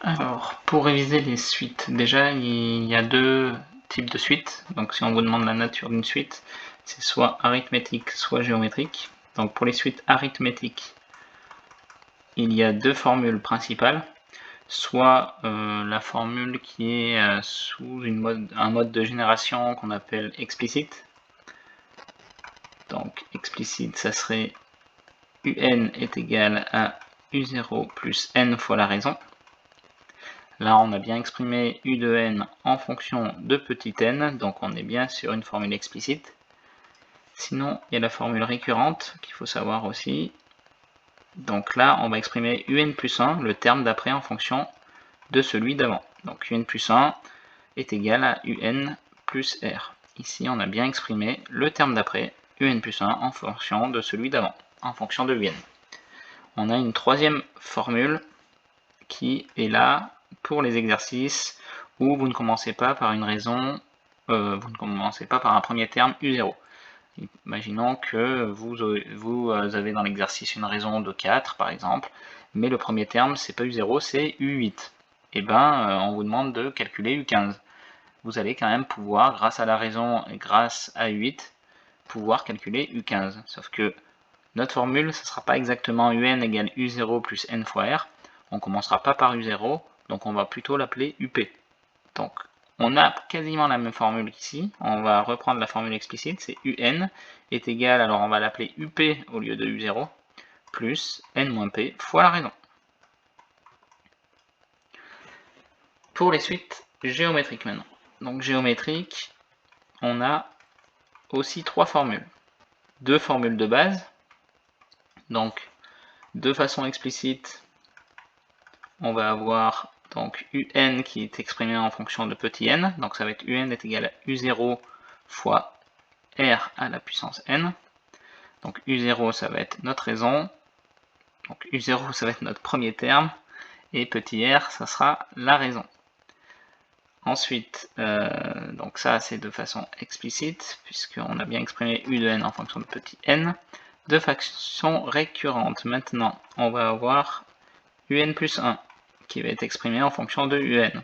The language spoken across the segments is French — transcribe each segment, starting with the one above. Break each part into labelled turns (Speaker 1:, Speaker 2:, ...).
Speaker 1: Alors, pour réviser les suites, déjà il y a deux types de suites. Donc si on vous demande la nature d'une suite, c'est soit arithmétique, soit géométrique. Donc pour les suites arithmétiques, il y a deux formules principales. Soit la formule qui est sous un mode de génération qu'on appelle explicite. Donc explicite, ça serait un est égal à u0 plus n fois la raison. Là, on a bien exprimé u de n en fonction de petit n, donc on est bien sur une formule explicite. Sinon, il y a la formule récurrente qu'il faut savoir aussi. Donc là, on va exprimer un plus 1, le terme d'après, en fonction de celui d'avant. Donc un plus 1 est égal à un plus r. Ici, on a bien exprimé le terme d'après, un plus 1, en fonction de celui d'avant, en fonction de un. On a une troisième formule qui est là pour les exercices où vous ne commencez pas par une raison, vous ne commencez pas par un premier terme u0. Imaginons que vous avez dans l'exercice une raison de 4 par exemple, mais le premier terme c'est pas u0, c'est u8. Et ben on vous demande de calculer u15. Vous allez quand même pouvoir, grâce à la raison et grâce à u8, pouvoir calculer u15. Sauf que notre formule, ce ne sera pas exactement un égale u0 plus n fois r. On ne commencera pas par u0, donc on va plutôt l'appeler up. Donc on a quasiment la même formule qu'ici. On va reprendre la formule explicite, c'est un est égal, alors on va l'appeler up au lieu de u0, plus n moins p fois la raison. Pour les suites géométriques maintenant. Donc géométrique, on a aussi trois formules. Deux formules de base. Donc de façon explicite, on va avoir donc un qui est exprimé en fonction de petit n, donc ça va être un est égal à u0 fois r à la puissance n. Donc u0 ça va être notre raison, donc u0 ça va être notre premier terme, et petit r ça sera la raison. Ensuite, donc ça c'est de façon explicite, puisqu'on a bien exprimé u de n en fonction de petit n. De façon récurrente, maintenant on va avoir un plus 1 qui va être exprimé en fonction de un.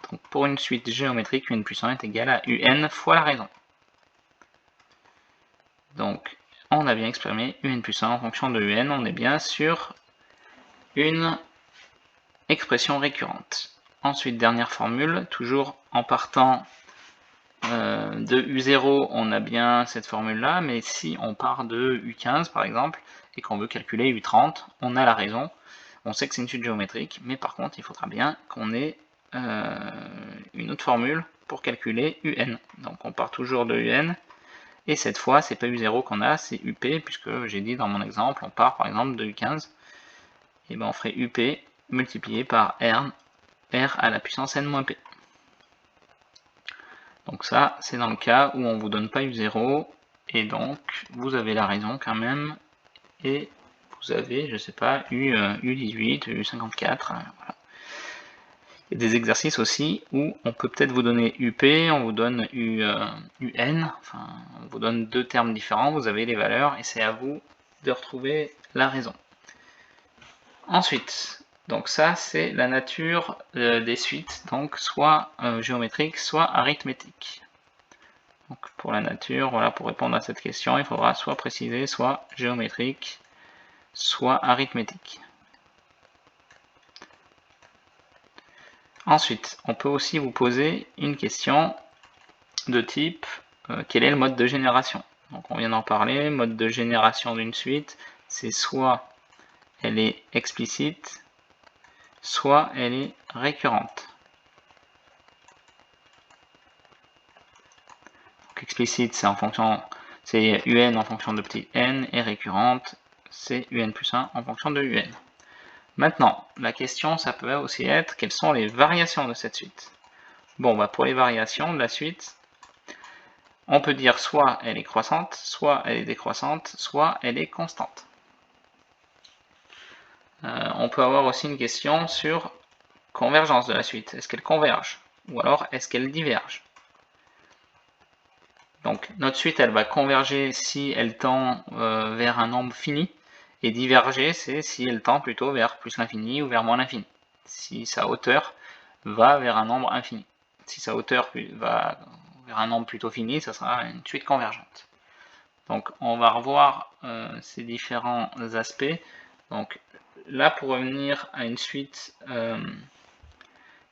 Speaker 1: Donc pour une suite géométrique, un plus 1 est égal à un fois la raison. Donc on a bien exprimé un plus 1 en fonction de un, on est bien sur une expression récurrente. Ensuite, dernière formule, toujours en partant de u0, on a bien cette formule-là, mais si on part de u15 par exemple, et qu'on veut calculer u30, on a la raison. On sait que c'est une suite géométrique, mais par contre, il faudra bien qu'on ait une autre formule pour calculer un. Donc on part toujours de un, et cette fois, c'est pas u0 qu'on a, c'est up, puisque j'ai dit dans mon exemple, on part par exemple de u15, et ben on ferait up multiplié par r à la puissance n-p. Donc ça, c'est dans le cas où on ne vous donne pas u0, et donc vous avez la raison quand même, et vous avez, je sais pas, u18, u54, voilà. Il y a des exercices aussi où on peut peut-être vous donner up, on vous donne un, enfin on vous donne deux termes différents, vous avez les valeurs, et c'est à vous de retrouver la raison. Ensuite, donc ça c'est la nature des suites, donc soit géométriques, soit arithmétiques. Donc pour la nature, voilà, pour répondre à cette question, il faudra soit préciser, soit géométrique, soit arithmétique. Ensuite, on peut aussi vous poser une question de type quel est le mode de génération? Donc on vient d'en parler, mode de génération d'une suite, c'est soit elle est explicite, soit elle est récurrente. Donc explicite, c'est en fonction, c'est un en fonction de petit n, et récurrente, c'est un plus 1 en fonction de un. Maintenant, la question, ça peut aussi être quelles sont les variations de cette suite. Bon, bah pour les variations de la suite, on peut dire soit elle est croissante, soit elle est décroissante, soit elle est constante. On peut avoir aussi une question sur convergence de la suite. Est-ce qu'elle converge? Ou alors est-ce qu'elle diverge? Donc notre suite, elle va converger si elle tend vers un nombre fini, et diverger, c'est si elle tend plutôt vers plus l'infini ou vers moins l'infini. si sa hauteur va vers un nombre infini. Si sa hauteur va vers un nombre plutôt fini, ça sera une suite convergente. Donc on va revoir ces différents aspects. Donc là, pour revenir à une suite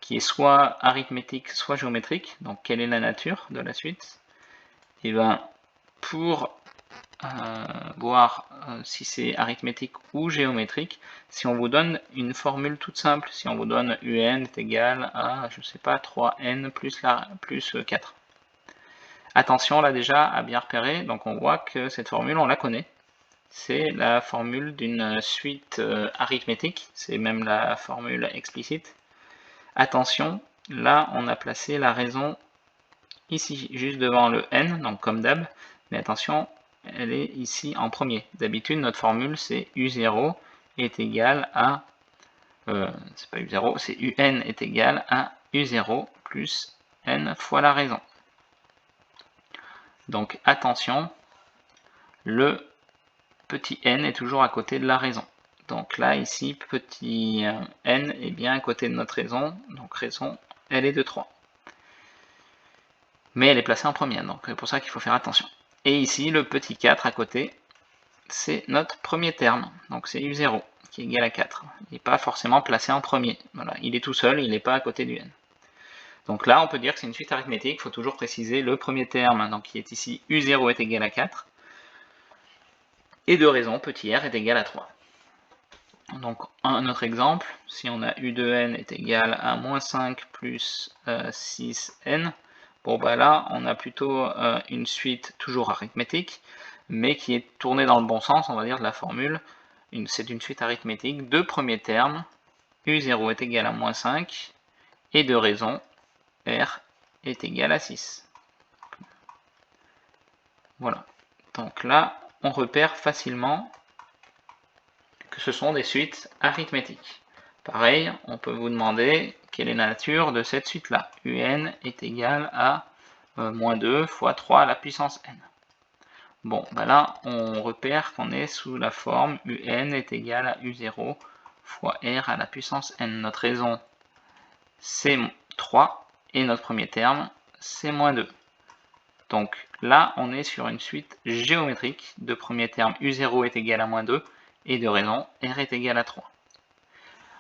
Speaker 1: qui est soit arithmétique, soit géométrique, donc quelle est la nature de la suite? Et bien, pour voir si c'est arithmétique ou géométrique, si on vous donne une formule toute simple, si on vous donne un est égal à, je sais pas, 3n plus 4. Attention là déjà à bien repérer, donc on voit que cette formule on la connaît. C'est la formule d'une suite arithmétique, c'est même la formule explicite. Attention, là on a placé la raison ici juste devant le n, donc comme d'hab, mais attention, elle est ici en premier. D'habitude notre formule c'est u0 est égal à, c'est pas u0, c'est un est égal à u0 plus n fois la raison. Donc attention, le petit n est toujours à côté de la raison. Donc là, ici, petit n est bien à côté de notre raison. Donc raison, elle est de 3. Mais elle est placée en première, donc c'est pour ça qu'il faut faire attention. Et ici, le petit 4 à côté, c'est notre premier terme. Donc c'est u0 qui est égal à 4. Il n'est pas forcément placé en premier. Voilà, il est tout seul, il n'est pas à côté du n. Donc là, on peut dire que c'est une suite arithmétique. Il faut toujours préciser le premier terme, donc qui est ici u0 est égal à 4. Et de raison, petit r est égal à 3. Donc un autre exemple, si on a u de n est égal à moins 5 plus 6n, bon bah là on a plutôt une suite toujours arithmétique, mais qui est tournée dans le bon sens, on va dire, de la formule. C'est une suite arithmétique de premier terme, u0 est égal à moins 5, et de raison, r est égal à 6. Voilà, donc là on repère facilement que ce sont des suites arithmétiques. Pareil, on peut vous demander quelle est la nature de cette suite-là. Un est égal à moins 2 fois 3 à la puissance n. Bon, bah là, on repère qu'on est sous la forme un est égal à u0 fois r à la puissance n. Notre raison, c'est 3, et notre premier terme, c'est moins 2. Donc là, on est sur une suite géométrique de premier terme u0 est égal à moins 2, et de raison, r est égal à 3.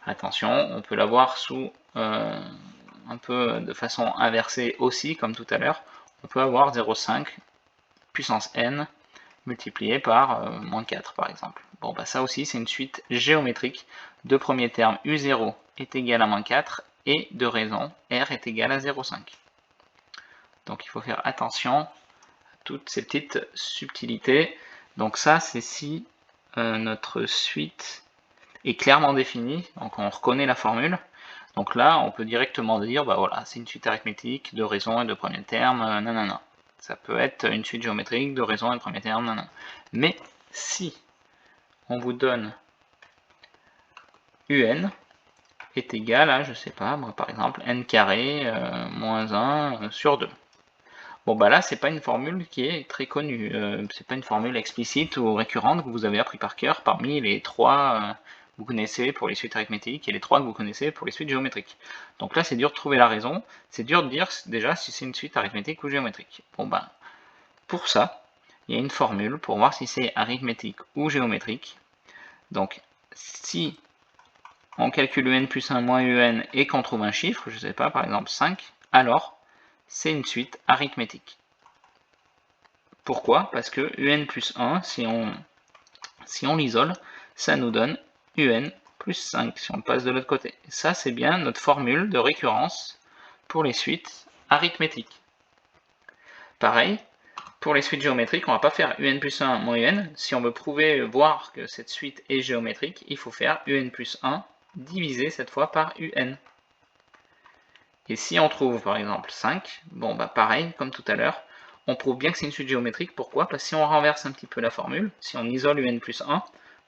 Speaker 1: Attention, on peut l'avoir sous un peu de façon inversée aussi, comme tout à l'heure. On peut avoir 0,5 puissance n multiplié par moins 4 par exemple. Bon, bah ça aussi c'est une suite géométrique de premier terme u0 est égal à moins 4 et de raison r est égal à 0,5. Donc il faut faire attention à toutes ces petites subtilités. Donc ça c'est si notre suite est clairement définie, donc on reconnaît la formule. Donc là, on peut directement dire, bah voilà, c'est une suite arithmétique de raison et de premier terme, nanana. Ça peut être une suite géométrique de raison et de premier terme, nanana. Mais si on vous donne un est égal à, je sais pas, moi, par exemple, n carré moins 1 sur 2. Bon bah là, c'est pas une formule qui est très connue, c'est pas une formule explicite ou récurrente que vous avez appris par cœur parmi les trois que vous connaissez pour les suites arithmétiques et les trois que vous connaissez pour les suites géométriques. Donc là, c'est dur de trouver la raison, c'est dur de dire déjà si c'est une suite arithmétique ou géométrique. Bon bah, pour ça, il y a une formule pour voir si c'est arithmétique ou géométrique. Donc, si on calcule un plus 1 moins un et qu'on trouve un chiffre, je sais pas, par exemple 5, alors c'est une suite arithmétique. Pourquoi? Parce que un plus 1, si on l'isole, ça nous donne un plus 5 si on passe de l'autre côté. Et ça, c'est bien notre formule de récurrence pour les suites arithmétiques. Pareil, pour les suites géométriques, on ne va pas faire un plus 1 moins un. Si on veut prouver, voir que cette suite est géométrique, il faut faire un plus 1 divisé cette fois par un. Et si on trouve par exemple 5, bon bah pareil, comme tout à l'heure, on prouve bien que c'est une suite géométrique. Pourquoi? Parce que si on renverse un petit peu la formule, si on isole un plus 1,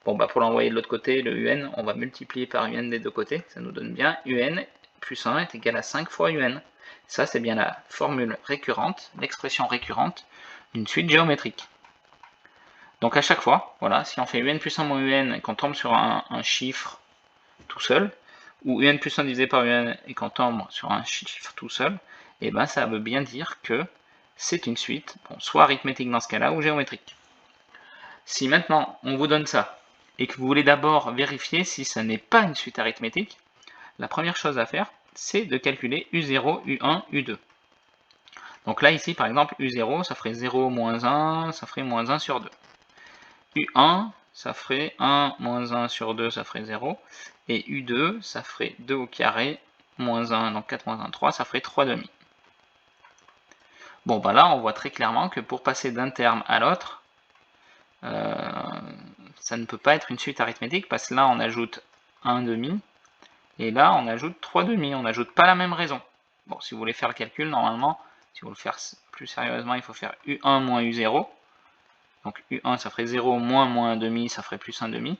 Speaker 1: bon bah pour l'envoyer de l'autre côté, le un, on va multiplier par un des deux côtés, ça nous donne bien un plus 1 est égal à 5 fois un. Ça c'est bien la formule récurrente, l'expression récurrente d'une suite géométrique. Donc à chaque fois, voilà, si on fait un plus 1 moins un et qu'on tombe sur un chiffre tout seul, ou un plus 1 divisé par un et qu'on tombe sur un chiffre tout seul, et ben ça veut bien dire que c'est une suite, bon, soit arithmétique dans ce cas-là, ou géométrique. Si maintenant on vous donne ça, et que vous voulez d'abord vérifier si ça n'est pas une suite arithmétique, la première chose à faire, c'est de calculer U0, U1, U2. Donc là, ici, par exemple, U0, ça ferait 0 moins 1, ça ferait moins 1 sur 2. U1, ça ferait 1 moins 1 sur 2, ça ferait 0. Et U2, ça ferait 2 au carré, moins 1, donc 4 moins 1, 3, ça ferait 3 demi. Bon, bah là, on voit très clairement que pour passer d'un terme à l'autre, ça ne peut pas être une suite arithmétique, parce que là, on ajoute 1 demi, et là, on ajoute 3 demi, on n'ajoute pas la même raison. Bon, si vous voulez faire le calcul, normalement, si vous voulez le faire plus sérieusement, il faut faire U1 moins U0. Donc U1, ça ferait 0 moins 1 demi, ça ferait plus 1 demi.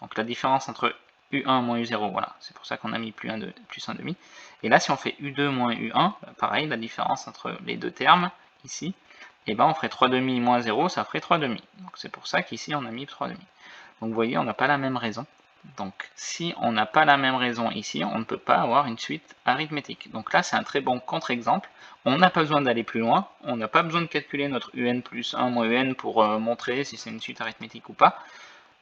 Speaker 1: Donc la différence entre U1 moins U0, voilà, c'est pour ça qu'on a mis plus 1 demi. Et là, si on fait U2 moins U1, pareil, la différence entre les deux termes, ici, et ben on ferait 3 demi moins 0, ça ferait 3 demi. Donc c'est pour ça qu'ici, on a mis 3 demi. Donc vous voyez, on n'a pas la même raison. Donc si on n'a pas la même raison ici, on ne peut pas avoir une suite arithmétique. Donc là, c'est un très bon contre-exemple. On n'a pas besoin d'aller plus loin, on n'a pas besoin de calculer notre un plus 1 moins un pour montrer si c'est une suite arithmétique ou pas.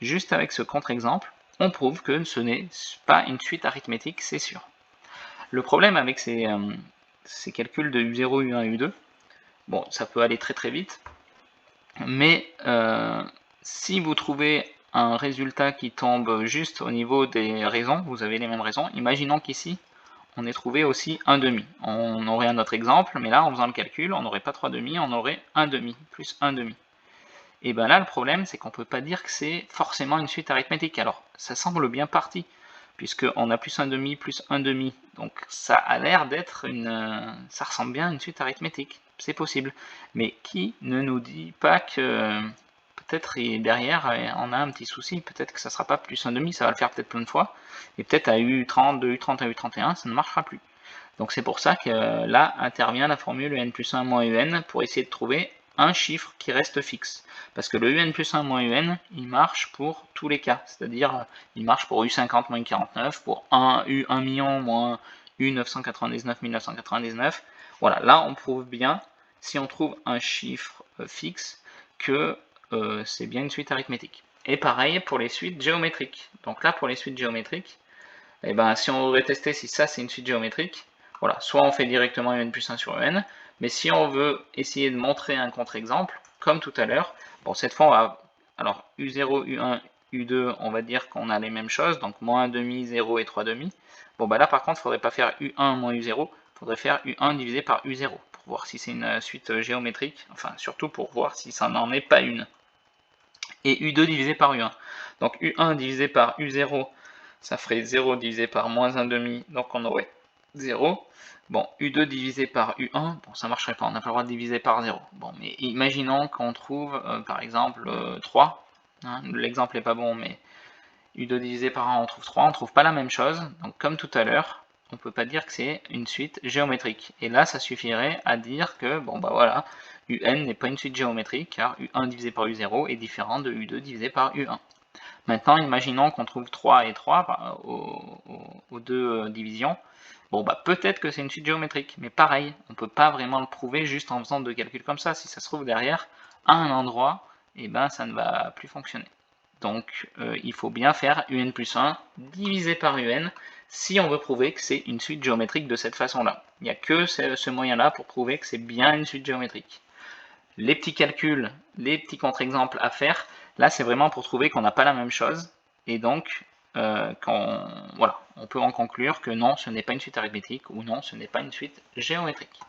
Speaker 1: Juste avec ce contre-exemple, on prouve que ce n'est pas une suite arithmétique, c'est sûr. Le problème avec ces calculs de U0, U1, U2, bon, ça peut aller très très vite, mais si vous trouvez un résultat qui tombe juste au niveau des raisons, vous avez les mêmes raisons, imaginons qu'ici, on ait trouvé aussi un demi. On aurait un autre exemple, mais là, en faisant le calcul, on n'aurait pas 3 demi, on aurait 1 demi, plus 1 demi. Et bien là, le problème, c'est qu'on ne peut pas dire que c'est forcément une suite arithmétique. Alors, ça semble bien parti, puisqu'on a plus 1 demi, plus 1 demi. Donc, ça a l'air d'être une... ça ressemble bien à une suite arithmétique. C'est possible. Mais qui ne nous dit pas que... peut-être derrière, on a un petit souci. Peut-être que ça ne sera pas plus 1 demi, ça va le faire peut-être plein de fois. Et peut-être à U30, de U30 à U31, ça ne marchera plus. Donc c'est pour ça que là intervient la formule un plus 1 moins un pour essayer de trouver un chiffre qui reste fixe. Parce que le un plus 1 moins un, il marche pour tous les cas. C'est-à-dire, il marche pour U50 moins U49, pour U1 million moins U999 1999. Voilà, là on prouve bien, si on trouve un chiffre fixe, que c'est bien une suite arithmétique. Et pareil pour les suites géométriques. Donc là, pour les suites géométriques, et ben, si on voudrait tester si ça c'est une suite géométrique, voilà, soit on fait directement un plus 1 sur un, mais si on veut essayer de montrer un contre-exemple, comme tout à l'heure, bon, cette fois on va, alors U0, U1, U2, on va dire qu'on a les mêmes choses, donc moins 1 demi, 0 et 3 demi. Bon, bah là par contre, il ne faudrait pas faire U1 moins U0, il faudrait faire U1 divisé par U0, pour voir si c'est une suite géométrique, enfin surtout pour voir si ça n'en est pas une. Et U2 divisé par U1. Donc U1 divisé par U0, ça ferait 0 divisé par moins 1 demi, donc on aurait 0. Bon, U2 divisé par U1, bon, ça marcherait pas, on n'a pas le droit de diviser par 0. Bon, mais imaginons qu'on trouve, par exemple, 3. Hein, l'exemple n'est pas bon, mais U2 divisé par 1, on trouve 3, on trouve pas la même chose. Donc comme tout à l'heure, on peut pas dire que c'est une suite géométrique. Et là, ça suffirait à dire que, bon bah voilà, UN n'est pas une suite géométrique, car U1 divisé par U0 est différent de U2 divisé par U1. Maintenant, imaginons qu'on trouve 3 et 3 aux deux divisions. Bon, bah peut-être que c'est une suite géométrique, mais pareil, on ne peut pas vraiment le prouver juste en faisant deux calculs comme ça. Si ça se trouve derrière, à un endroit, et ben ça ne va plus fonctionner. Donc, il faut bien faire UN plus 1 divisé par UN si on veut prouver que c'est une suite géométrique de cette façon-là. Il n'y a que ce moyen-là pour prouver que c'est bien une suite géométrique. Les petits calculs, les petits contre-exemples à faire, là c'est vraiment pour trouver qu'on n'a pas la même chose, et donc voilà, on peut en conclure que non, ce n'est pas une suite arithmétique, ou non, ce n'est pas une suite géométrique.